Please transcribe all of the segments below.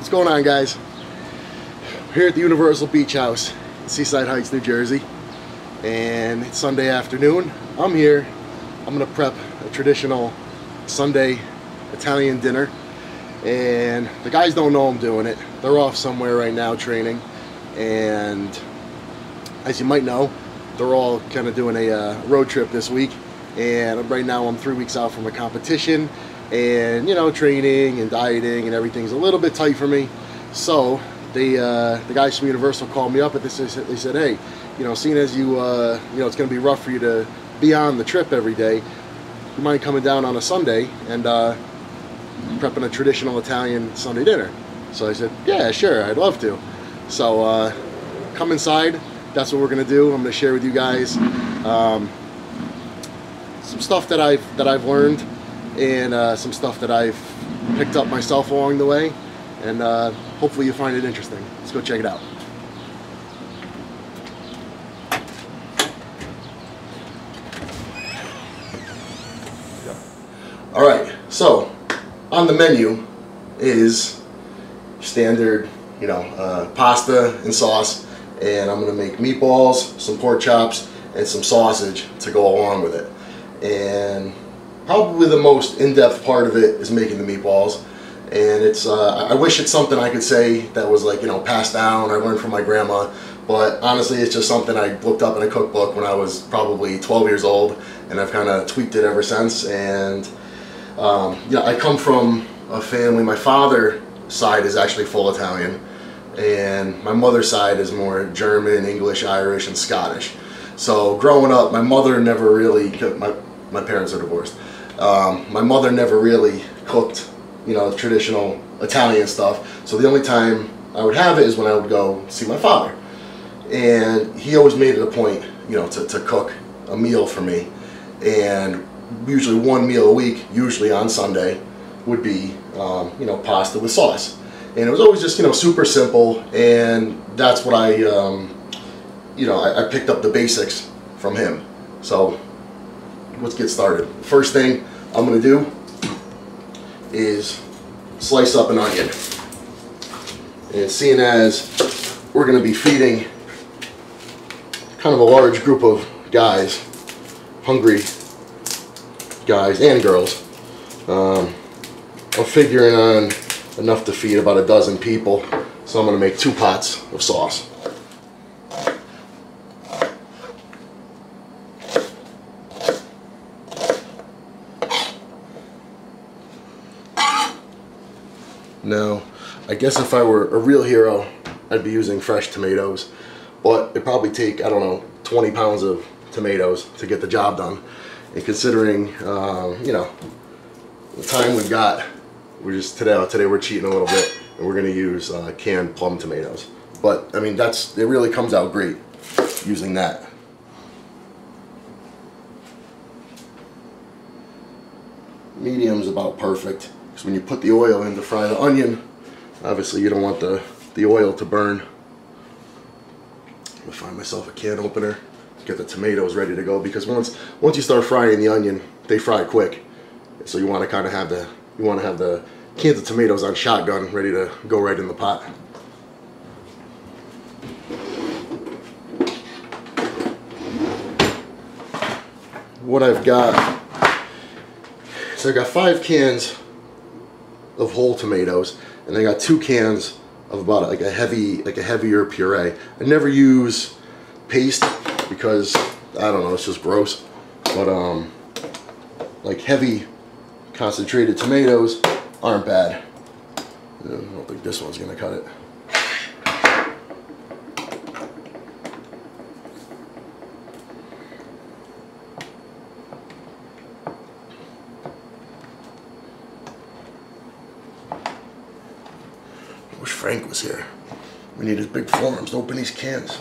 What's going on, guys? We're here at the Universal Beach House in Seaside Heights, New Jersey, and it's Sunday afternoon. I'm here. I'm gonna prep a traditional Sunday Italian dinner, and the guys don't know I'm doing it. They're off somewhere right now training, and as you might know, they're all kind of doing a road trip this week, and right now I'm 3 weeks out from a competition, and you know, training and dieting and everything's a little bit tight for me. So the guys from Universal called me up and they said, hey, you know, seeing as you know, it's going to be rough for you to be on the trip every day, you mind coming down on a Sunday and prepping a traditional Italian Sunday dinner? So I said, yeah, sure, I'd love to. So come inside. That's what we're going to do. I'm going to share with you guys some stuff that I've learned, and some stuff that I've picked up myself along the way, and hopefully you find it interesting. Let's go check it out. Alright, so on the menu is standard, you know, pasta and sauce, and I'm going to make meatballs, some pork chops, and some sausage to go along with it. And probably the most in-depth part of it is making the meatballs, and it's I wish it's something I could say that was like, you know, passed down, I learned from my grandma, but honestly it's just something I looked up in a cookbook when I was probably 12 years old, and I've kind of tweaked it ever since. And you know, I come from a family, my father's side is actually full Italian, and my mother's side is more German, English, Irish, and Scottish. So growing up, my mother never really, my parents are divorced. My mother never really cooked, you know, traditional Italian stuff. So the only time I would have it is when I would go see my father. And he always made it a point, you know, to cook a meal for me. And usually one meal a week, usually on Sunday, would be, you know, pasta with sauce. And it was always just, you know, super simple. And that's what I, you know, I picked up the basics from him. So let's get started. First thing I'm going to do is slice up an onion. And seeing as we're going to be feeding kind of a large group of guys, hungry guys and girls, I'm figuring on enough to feed about a dozen people. So I'm going to make 2 pots of sauce. Now, I guess if I were a real hero, I'd be using fresh tomatoes, but it'd probably take, I don't know, 20 pounds of tomatoes to get the job done. And considering, you know, the time we've got, we're just, today we're cheating a little bit, and we're going to use canned plum tomatoes. But, I mean, it really comes out great using that. Medium's about perfect. Because when you put the oil in to fry the onion, obviously you don't want the oil to burn. I'm going to find myself a can opener, get the tomatoes ready to go, because once you start frying the onion, they fry quick. So you want to kind of have the cans of tomatoes on shotgun ready to go right in the pot. What I've got, so I've got 5 cans of whole tomatoes, and I got 2 cans of about like a heavier puree. I never use paste because I don't know, it's just gross. But like heavy concentrated tomatoes aren't bad. I don't think this one's gonna cut it. I wish Frank was here. We need his big forearms to open these cans.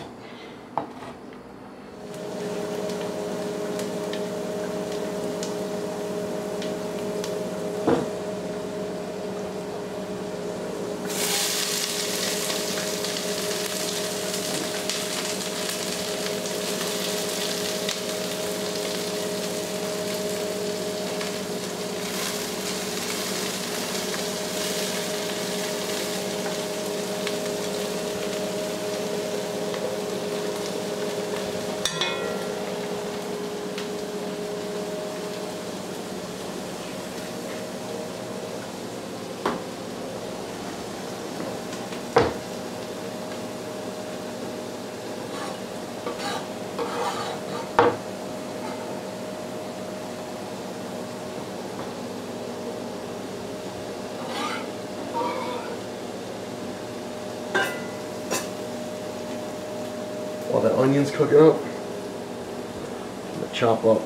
onions cooking up. I'm going to chop up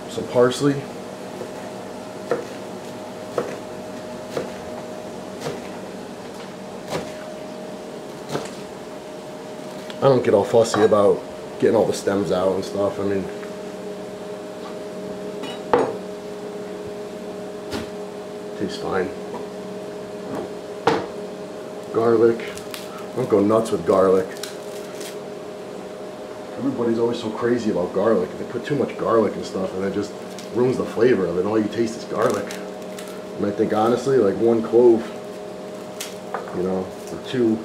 some parsley. I don't get all fussy about getting all the stems out and stuff. I mean, tastes fine. Garlic. Don't go nuts with garlic. Everybody's always so crazy about garlic. They put too much garlic and stuff and it just ruins the flavor of it. All you taste is garlic. And I think honestly, like 1 clove, you know, or two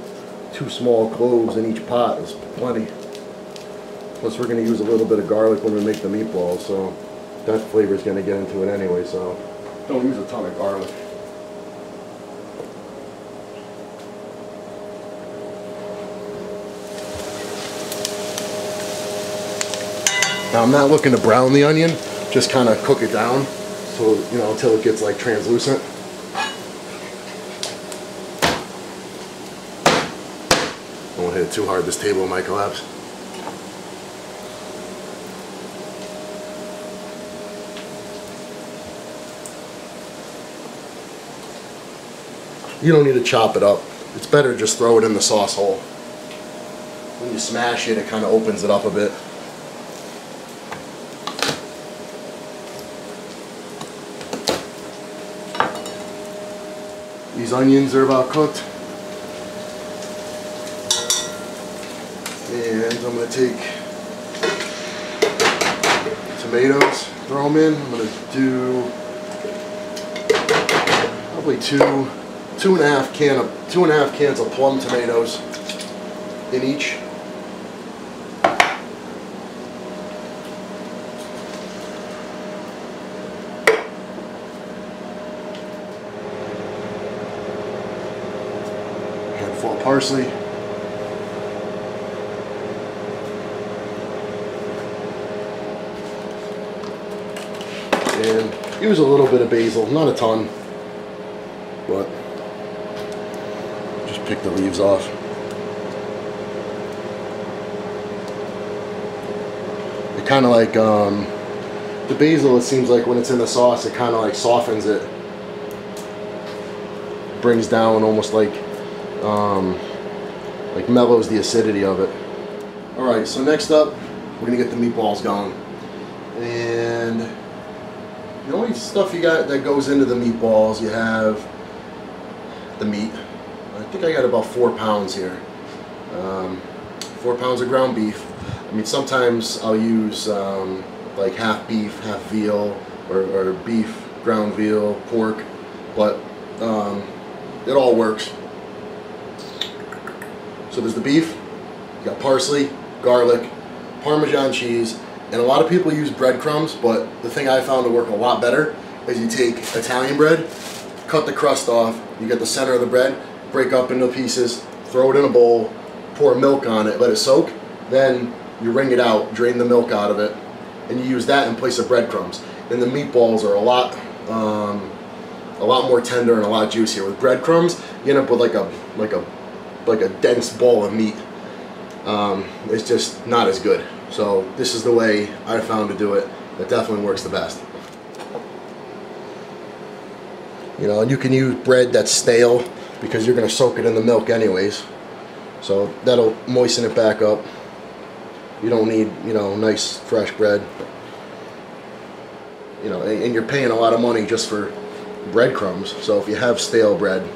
small cloves in each pot is plenty. Plus we're going to use a little bit of garlic when we make the meatballs, so that flavor is going to get into it anyway, so don't use a ton of garlic. Now I'm not looking to brown the onion, just kind of cook it down, so, you know, until it gets like translucent. Don't hit it too hard, this table might collapse. You don't need to chop it up. It's better to just throw it in the sauce hole. When you smash it, it kind of opens it up a bit. These onions are about cooked. And I'm going to take tomatoes, throw them in. I'm going to do probably two and a half cans of plum tomatoes in each. Handful of parsley. And use a little bit of basil, not a ton, but just pick the leaves off. It kind of like, the basil, it seems like when it's in the sauce, it kind of like softens it. Brings down almost like mellows the acidity of it. Alright, so next up, we're going to get the meatballs going. And the only stuff you got that goes into the meatballs, you have the meat. I think I got about 4 pounds here. 4 pounds of ground beef. I mean, sometimes I'll use like half beef, half veal, or beef, ground veal, pork, but it all works. So there's the beef, you got parsley, garlic, Parmesan cheese, and a lot of people use breadcrumbs, but the thing I found to work a lot better is you take Italian bread, cut the crust off, you get the center of the bread, break up into pieces, throw it in a bowl, pour milk on it, let it soak, then you wring it out, drain the milk out of it, and you use that in place of breadcrumbs. And the meatballs are a lot more tender and a lot juicier. With breadcrumbs, you end up with like a dense ball of meat. It's just not as good. So this is the way I found to do it. That definitely works the best. You know, and you can use bread that's stale because you're going to soak it in the milk anyways. So that'll moisten it back up. You don't need, you know, nice fresh bread. You know, and you're paying a lot of money just for breadcrumbs. So if you have stale bread,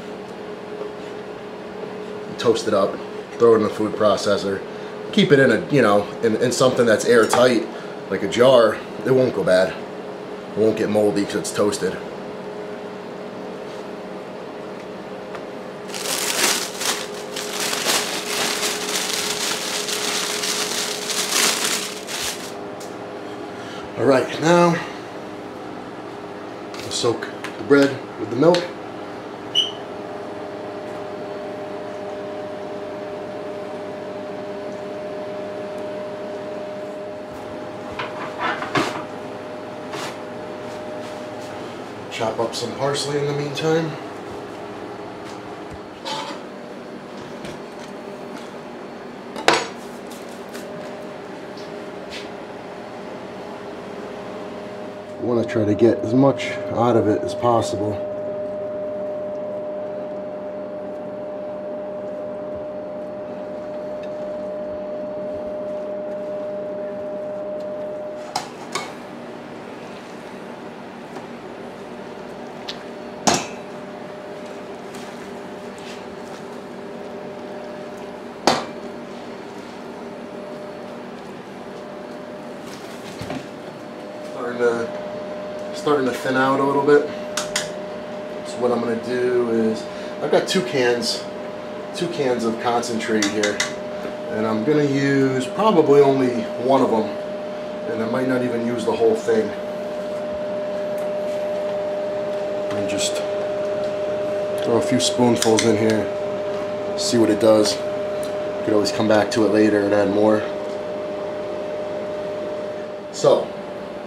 toast it up, throw it in the food processor, keep it in a, you know, in something that's airtight, like a jar. It won't go bad. It won't get moldy because it's toasted. All right, now I'll soak the bread with the milk. Chop up some parsley in the meantime. Try to get as much out of it as possible. Starting to thin out a little bit. So what I'm going to do is, I've got two cans of concentrate here, and I'm going to use probably only one of them, and I might not even use the whole thing. And just throw a few spoonfuls in here, see what it does. You could always come back to it later and add more. So,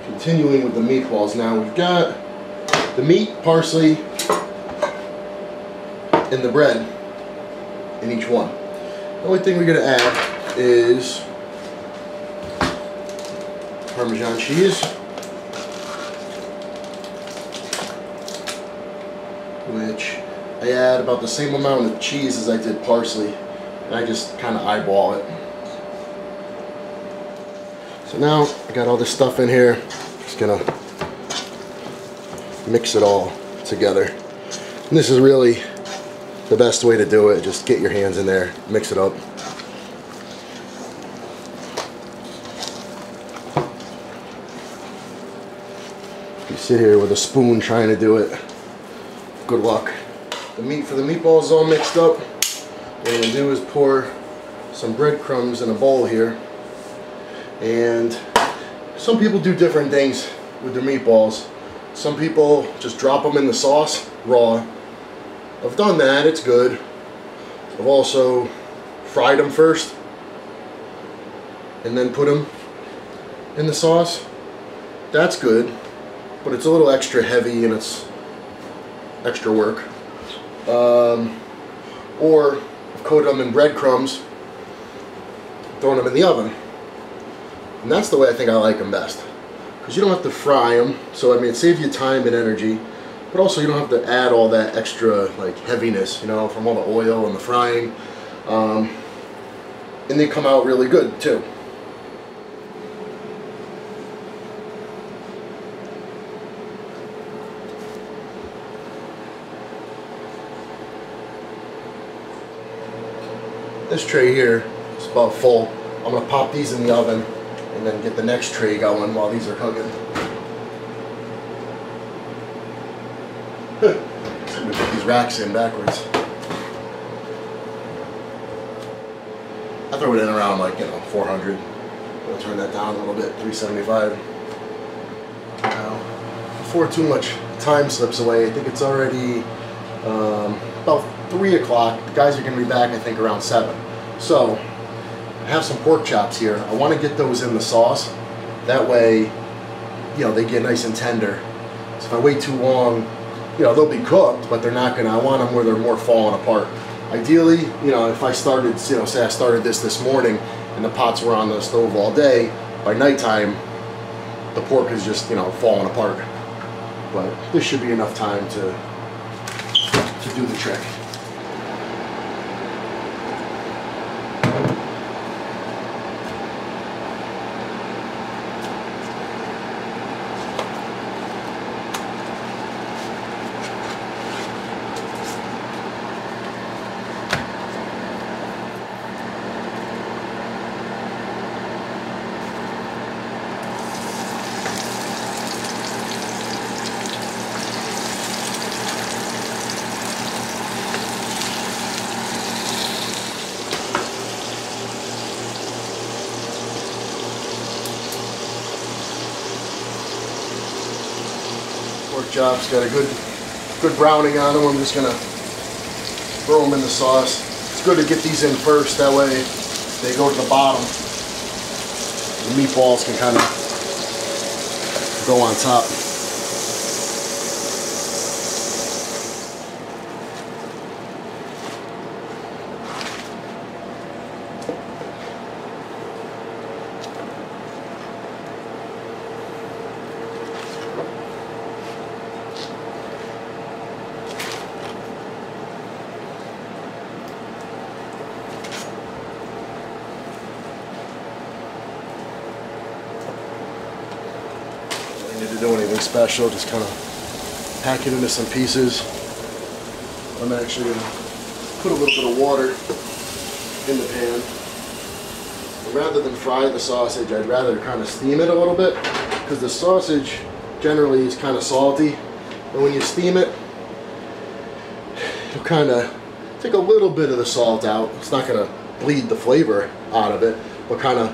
continuing with the meatballs now, we've got the meat, parsley, and the bread in each one. The only thing we're going to add is Parmesan cheese, which I add about the same amount of cheese as I did parsley, and I just kind of eyeball it. So now I got all this stuff in here. Just gonna mix it all together. And this is really the best way to do it. Just get your hands in there, mix it up. If you sit here with a spoon trying to do it, good luck. The meat for the meatballs is all mixed up. What I'm gonna do is pour some breadcrumbs in a bowl here. And some people do different things with their meatballs. Some people just drop them in the sauce raw. I've done that, it's good. I've also fried them first and then put them in the sauce. That's good, but it's a little extra heavy and it's extra work. Or I've coated them in breadcrumbs, thrown them in the oven. And that's the way I think I like them best. Because you don't have to fry them, so I mean it saves you time and energy, but also you don't have to add all that extra like heaviness, you know, from all the oil and the frying. And they come out really good too. This tray here is about full. I'm going to pop these in the oven and then get the next tray going while these are cooking. I'm going to put these racks in backwards. I throw it in around like, 400. I'm going to turn that down a little bit, 375. Now, before too much time slips away, I think it's already about 3 o'clock. The guys are going to be back, I think, around 7. So, I have some pork chops here. I want to get those in the sauce. That way, they get nice and tender. So if I wait too long, they'll be cooked, but they're not gonna, I want them where they're more falling apart. Ideally, if I started, say I started this morning and the pots were on the stove all day, by nighttime, the pork is just, falling apart. But this should be enough time to do the trick. Pork chops got a good browning on them. I'm just gonna throw them in the sauce. It's good to get these in first, that way they go to the bottom. The meatballs can kind of go on top. to do anything special, just kind of pack it into some pieces. I'm actually going to put a little bit of water in the pan. Rather than fry the sausage, I'd rather kind of steam it a little bit, because the sausage generally is kind of salty, and when you steam it, you'll kind of take a little bit of the salt out. It's not going to bleed the flavor out of it, but kind of,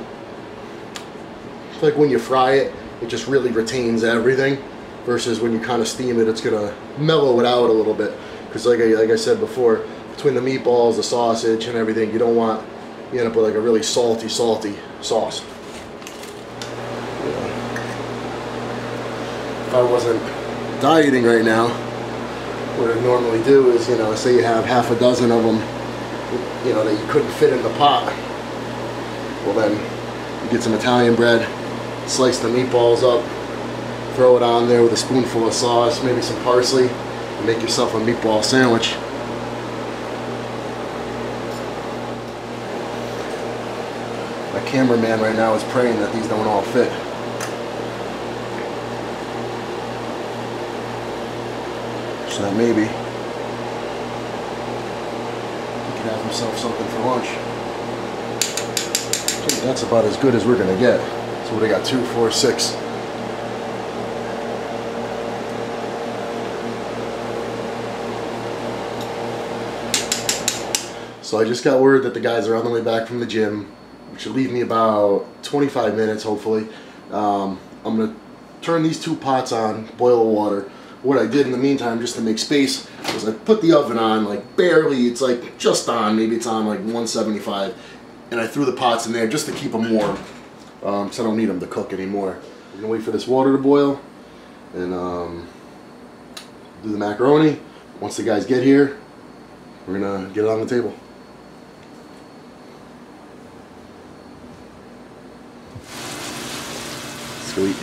it's like when you fry it, it just really retains everything, versus when you kind of steam it, it's going to mellow it out a little bit, because like I said before, between the meatballs, the sausage, and everything, you don't want, you end up with like a really salty sauce. If I wasn't dieting right now, what I'd normally do is, you know, say you have half a dozen of them, you know, that you couldn't fit in the pot. Well, then you get some Italian bread, slice the meatballs up, throw it on there with a spoonful of sauce, maybe some parsley, and make yourself a meatball sandwich. My cameraman right now is praying that these don't all fit. So that maybe he can have himself something for lunch. I think that's about as good as we're gonna get. So what, I got 2, 4, 6. So I just got word that the guys are on the way back from the gym, which should leave me about 25 minutes, hopefully. I'm gonna turn these 2 pots on, boil the water. What I did in the meantime, just to make space, was I put the oven on, like barely, it's like just on, maybe it's on like 175, and I threw the pots in there just to keep them warm, so I don't need them to cook anymore. I'm gonna wait for this water to boil, and do the macaroni. Once the guys get here, we're gonna get it on the table. Sweet.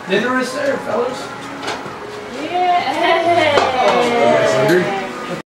Dinner is served, fellas. Yeah. Hungry?